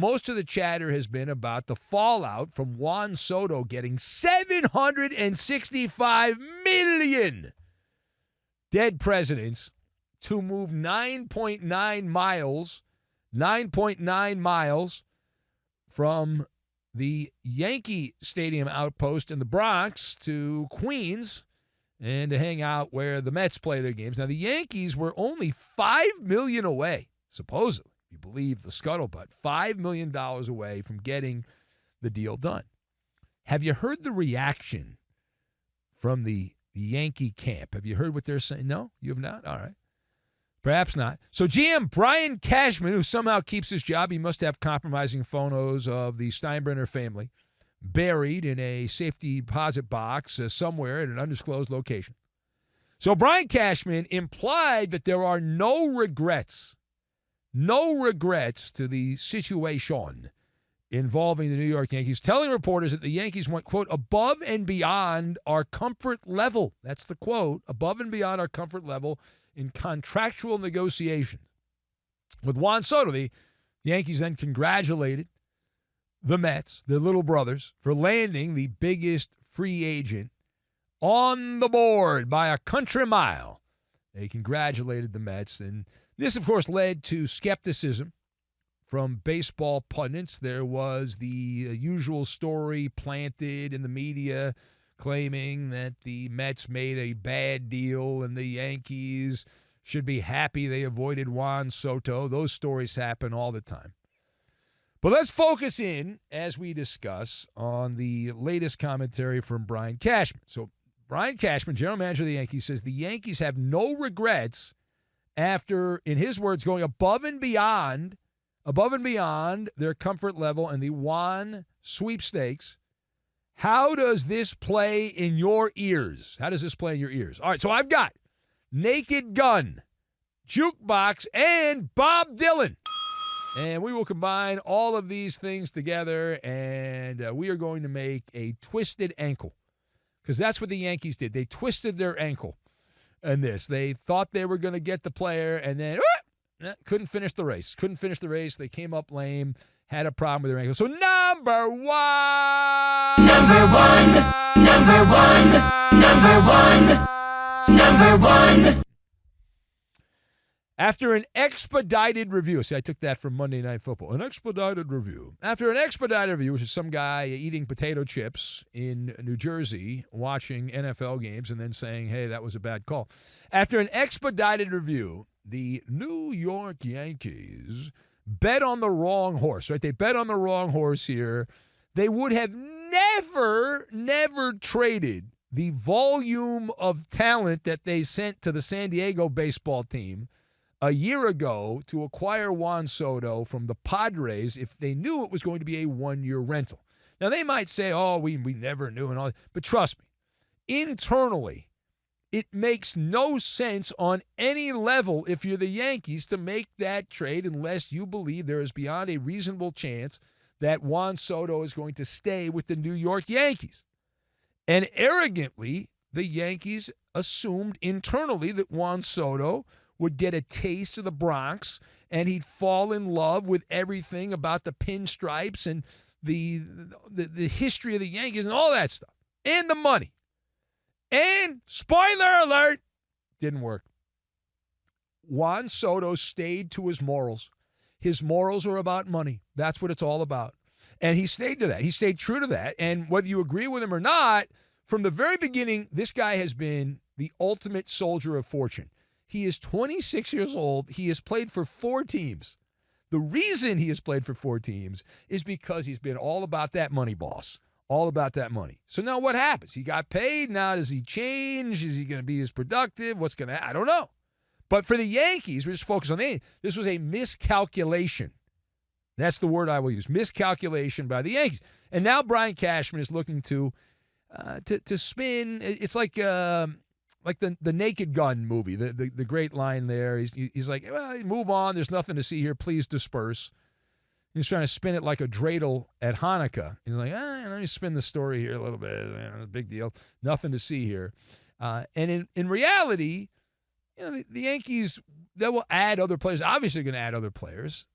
most of the chatter has been about the fallout from Juan Soto getting $765 million dead presidents to move 9.9 miles from the Yankee Stadium outpost in the Bronx to Queens and to hang out where the Mets play their games. Now, the Yankees were only $5 million away, supposedly, if you believe the scuttlebutt, $5 million away from getting the deal done. Have you heard the reaction from the Yankee camp? Have you heard what they're saying? No? You have not? All right. Perhaps not. So GM Brian Cashman, who somehow keeps his job, he must have compromising photos of the Steinbrenner family buried in a safety deposit box somewhere at an undisclosed location. So Brian Cashman implied that there are no regrets to the situation involving the New York Yankees, telling reporters that the Yankees went, quote, above and beyond our comfort level. That's the quote, above and beyond our comfort level in contractual negotiations. With Juan Soto, the Yankees then congratulated the Mets, their little brothers, for landing the biggest free agent on the board by a country mile. They congratulated the Mets, and this, of course, led to skepticism from baseball pundits. There was the usual story planted in the media claiming that the Mets made a bad deal and the Yankees should be happy they avoided Juan Soto. Those stories happen all the time. But let's focus in, as we discuss, on the latest commentary from Brian Cashman. So Brian Cashman, general manager of the Yankees, says the Yankees have no regrets after, in his words, going above and beyond their comfort level in the Juan sweepstakes. How does this play in your ears? All right, so I've got Naked Gun, Jukebox, and Bob Dylan. And we will combine all of these things together, and we are going to make a twisted ankle. Because that's what the Yankees did. They twisted their ankle in this. They thought they were going to get the player, and then couldn't finish the race. They came up lame, had a problem with their ankle. So number one. After an expedited review, see, I took that from Monday Night Football. An expedited review. After an expedited review, which is some guy eating potato chips in New Jersey, watching NFL games, and then saying, hey, that was a bad call. After an expedited review, the New York Yankees bet on the wrong horse, right? They bet on the wrong horse here. They would have never traded the volume of talent that they sent to the San Diego baseball team a year ago to acquire Juan Soto from the Padres if they knew it was going to be a one-year rental. Now, they might say, oh, we never knew and all that, but trust me, internally, it makes no sense on any level if you're the Yankees to make that trade unless you believe there is beyond a reasonable chance that Juan Soto is going to stay with the New York Yankees. And arrogantly, the Yankees assumed internally that Juan Soto would get a taste of the Bronx and he'd fall in love with everything about the pinstripes and the history of the Yankees and all that stuff. And the money. And, spoiler alert, didn't work. Juan Soto stayed to his morals. His morals are about money. That's what it's all about. And he stayed to that. He stayed true to that. And whether you agree with him or not, from the very beginning, this guy has been the ultimate soldier of fortune. He is 26 years old. He has played for 4 teams. The reason he has played for 4 teams is because he's been all about that money, boss. All about that money. So now what happens? He got paid. Now does he change? Is he going to be as productive? What's going to – I don't know. But for the Yankees, we're just focused on this was a miscalculation. That's the word I will use. Miscalculation by the Yankees. And now Brian Cashman is looking to spin. It's like the Naked Gun movie, the great line there. He's like, well, move on. There's nothing to see here. Please disperse. He's trying to spin it like a dreidel at Hanukkah. He's like, let me spin the story here a little bit. Big deal. Nothing to see here. And in reality, the Yankees, they will add other players. Obviously going to add other players.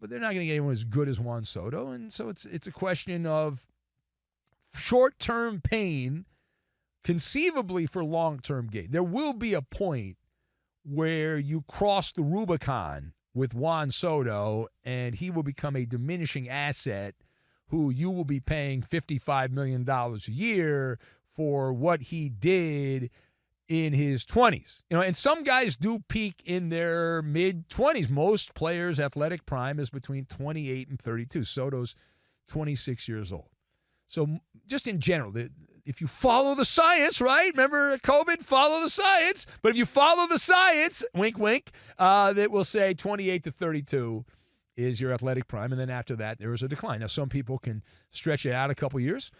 but they're not going to get anyone as good as Juan Soto. And so it's a question of short-term pain, conceivably for long-term gain. There will be a point where you cross the Rubicon with Juan Soto, and he will become a diminishing asset who you will be paying $55 million a year for what he did in his 20s. And some guys do peak in their mid-20s. Most players' athletic prime is between 28 and 32. Soto's 26 years old. So just in general, if you follow the science, right? Remember COVID? Follow the science. But if you follow the science, wink, wink, that will say 28 to 32 is your athletic prime. And then after that, there is a decline. Now, some people can stretch it out a couple years.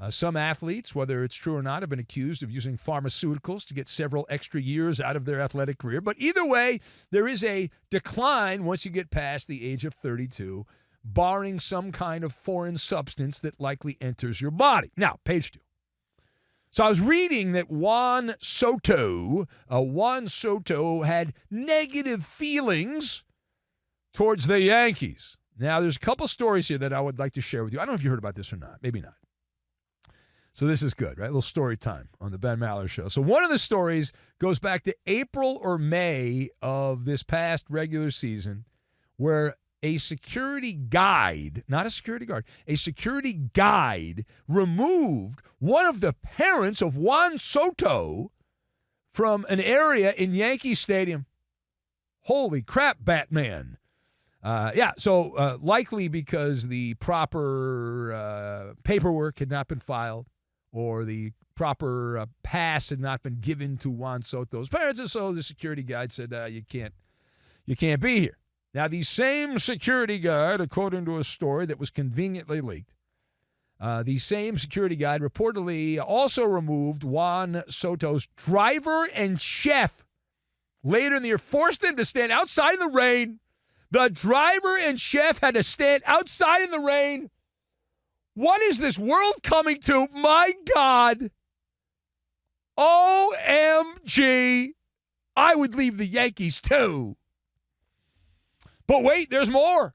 Some athletes, whether it's true or not, have been accused of using pharmaceuticals to get several extra years out of their athletic career. But either way, there is a decline once you get past the age of 32, barring some kind of foreign substance that likely enters your body. Now, page 2. So I was reading that Juan Soto had negative feelings towards the Yankees. Now, there's a couple stories here that I would like to share with you. I don't know if you heard about this or not. Maybe not. So this is good, right? A little story time on the Ben Maller Show. So one of the stories goes back to April or May of this past regular season, where a security guide, not a security guard, a security guide removed one of the parents of Juan Soto from an area in Yankee Stadium. Holy crap, Batman. So likely because the proper paperwork had not been filed or the proper pass had not been given to Juan Soto's parents, and so the security guide said, you can't be here. Now, the same security guard, according to a story that was conveniently leaked, the same security guide reportedly also removed Juan Soto's driver and chef later in the year, forced them to stand outside in the rain. The driver and chef had to stand outside in the rain. What is this world coming to? My God. OMG. I would leave the Yankees too. But wait, there's more.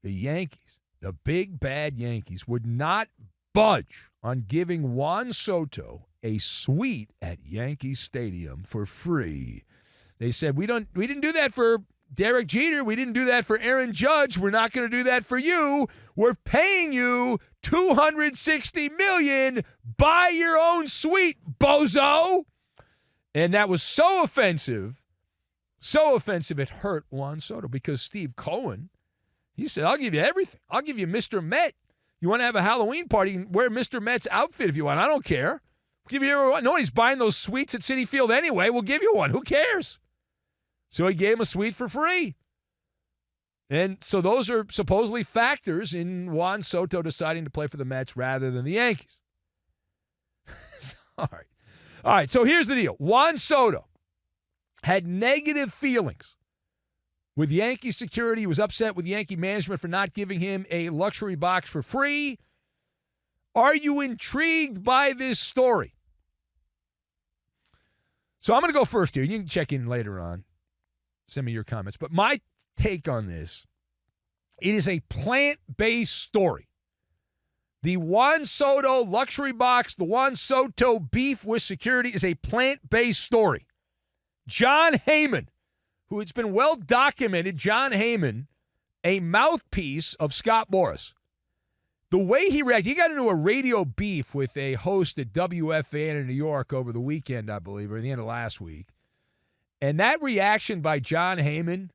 The Yankees, the big bad Yankees, would not budge on giving Juan Soto a suite at Yankee Stadium for free. They said, we didn't do that for Derek Jeter. We didn't do that for Aaron Judge. We're not going to do that for you. We're paying you $260 million. Buy your own suite, bozo. And that was so offensive it hurt Juan Soto, because Steve Cohen, he said, I'll give you everything. I'll give you Mr. Met. You want to have a Halloween party, you can wear Mr. Met's outfit if you want. I don't care. We'll give you everyone. Nobody's buying those suites at Citi Field anyway. We'll give you one. Who cares? So he gave him a suite for free. And so those are supposedly factors in Juan Soto deciding to play for the Mets rather than the Yankees. All right, so here's the deal. Juan Soto had negative feelings with Yankee security. He was upset with Yankee management for not giving him a luxury box for free. Are you intrigued by this story? So I'm going to go first here. You can check in later on. Send me your comments. But my take on this, it is a plant-based story. The Juan Soto luxury box, the Juan Soto beef with security is a plant-based story. John Heyman, who it's been well documented, John Heyman, a mouthpiece of Scott Boras. The way he reacted, he got into a radio beef with a host at WFAN in New York over the weekend, I believe, or the end of last week. And that reaction by John Heyman,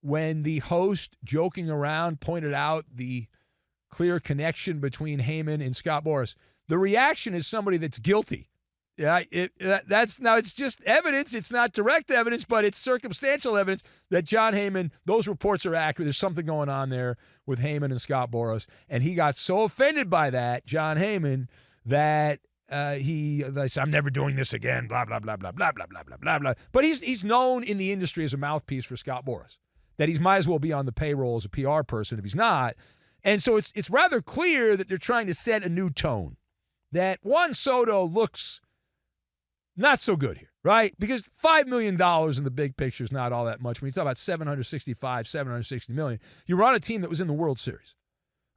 when the host, joking around, pointed out the clear connection between Heyman and Scott Boras, the reaction is somebody that's guilty. Yeah, it's just evidence. It's not direct evidence, but it's circumstantial evidence that John Heyman, those reports are accurate. There's something going on there with Heyman and Scott Boras. And he got so offended by that, John Heyman, that he said, I'm never doing this again, blah, blah, blah, blah, blah, blah, blah, blah, blah, blah. But he's known in the industry as a mouthpiece for Scott Boras, that he might as well be on the payroll as a PR person if he's not. And so it's rather clear that they're trying to set a new tone, that Juan Soto looks Not so good here, right? Because $5 million in the big picture is not all that much. When you talk about $760 million, you're on a team that was in the World Series.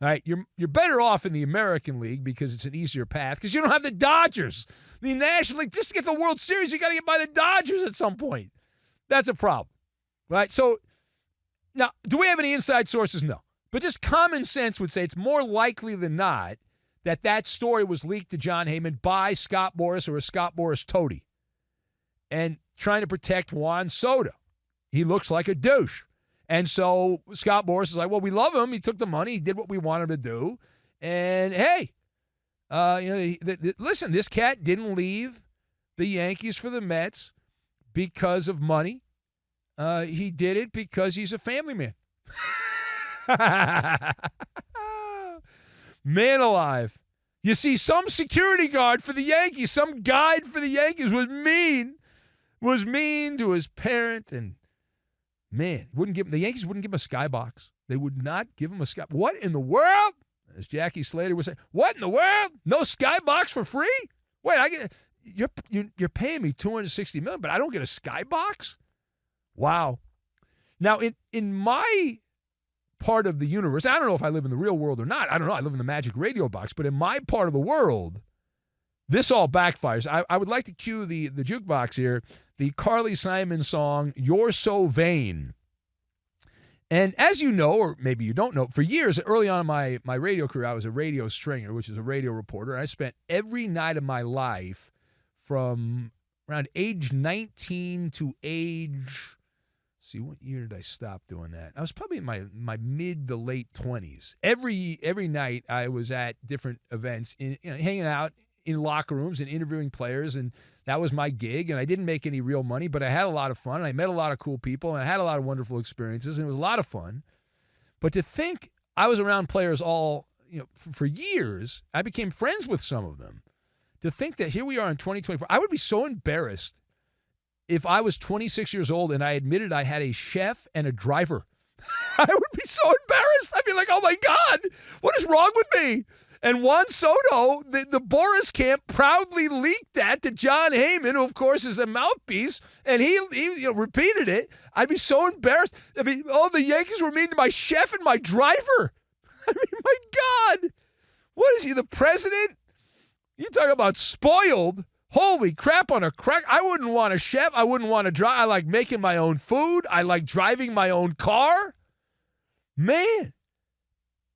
All right, you're better off in the American League because it's an easier path because you don't have the Dodgers. The National League, just to get the World Series, you got to get by the Dodgers at some point. That's a problem, right? So now, do we have any inside sources? No. But just common sense would say it's more likely than not that story was leaked to John Heyman by Scott Boras or a Scott Boras toady and trying to protect Juan Soto. He looks like a douche. And so Scott Boras is like, well, we love him. He took the money. He did what we wanted him to do. And, hey, listen, this cat didn't leave the Yankees for the Mets because of money. He did it because he's a family man. Man alive. You see, some security guard for the Yankees, some guide for the Yankees was mean to his parent, and man, the Yankees wouldn't give him a skybox. They would not give him a sky. What in the world? As Jackie Slater would say, what in the world? No skybox for free? Wait, you're paying me $260 million, but I don't get a skybox? Wow. Now, in my part of the universe, I don't know if I live in the real world or not. I don't know. I live in the magic radio box. But in my part of the world, this all backfires. I would like to cue the jukebox here, the Carly Simon song, You're So Vain. And as you know, or maybe you don't know, for years, early on in my radio career, I was a radio stringer, which is a radio reporter. I spent every night of my life from around age 19 to age... See, what year did I stop doing that? I was probably in my mid to late 20s. Every night I was at different events, hanging out in locker rooms and interviewing players, and that was my gig. And I didn't make any real money, but I had a lot of fun. And I met a lot of cool people, and I had a lot of wonderful experiences, and it was a lot of fun. But to think I was around players all, for years, I became friends with some of them. To think that here we are in 2024, I would be so embarrassed if I was 26 years old and I admitted I had a chef and a driver. I would be so embarrassed. I'd be like, oh, my God, what is wrong with me? And Juan Soto, the Boras camp, proudly leaked that to John Heyman, who, of course, is a mouthpiece, and he repeated it. I'd be so embarrassed. I mean, the Yankees were mean to my chef and my driver. I mean, my God. What is he, the president? You talk about spoiled. Holy crap on a crack. I wouldn't want a chef. I wouldn't want to drive. I like making my own food. I like driving my own car. Man.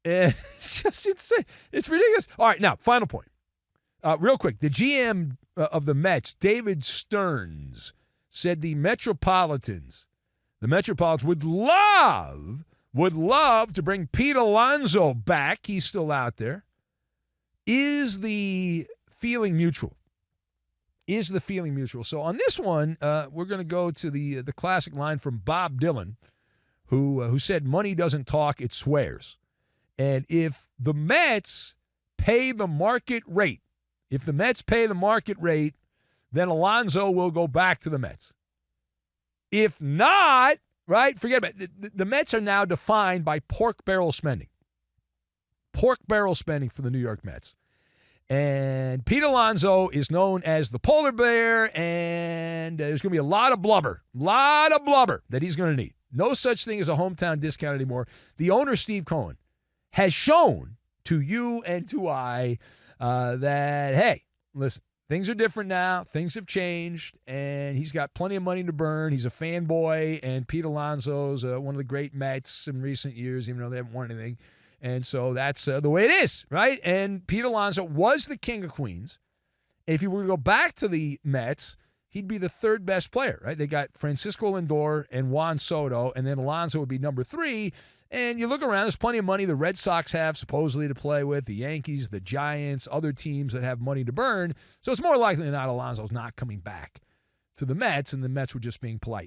It's just insane. It's ridiculous. All right, now, final point. Real quick. The GM of the Mets, David Stearns, said the Metropolitans would love to bring Pete Alonso back. He's still out there. Is the feeling mutual? So on this one, we're going to go to the classic line from Bob Dylan, who said, money doesn't talk, it swears. And if the Mets pay the market rate, then Alonso will go back to the Mets. If not, right, forget about it. The Mets are now defined by pork barrel spending. Pork barrel spending for the New York Mets. And Pete Alonso is known as the polar bear, and there's going to be a lot of blubber that he's going to need. No such thing as a hometown discount anymore. The owner, Steve Cohen, has shown to you and to I that, hey, listen, things are different now. Things have changed, and he's got plenty of money to burn. He's a fanboy, and Pete Alonso's one of the great Mets in recent years, even though they haven't won anything. And so that's the way it is, right? And Pete Alonso was the king of Queens. And if you were to go back to the Mets, he'd be the third best player, right? They got Francisco Lindor and Juan Soto, and then Alonso would be number 3. And you look around, there's plenty of money the Red Sox have supposedly to play with, the Yankees, the Giants, other teams that have money to burn. So it's more likely than not Alonso's not coming back to the Mets, and the Mets were just being polite.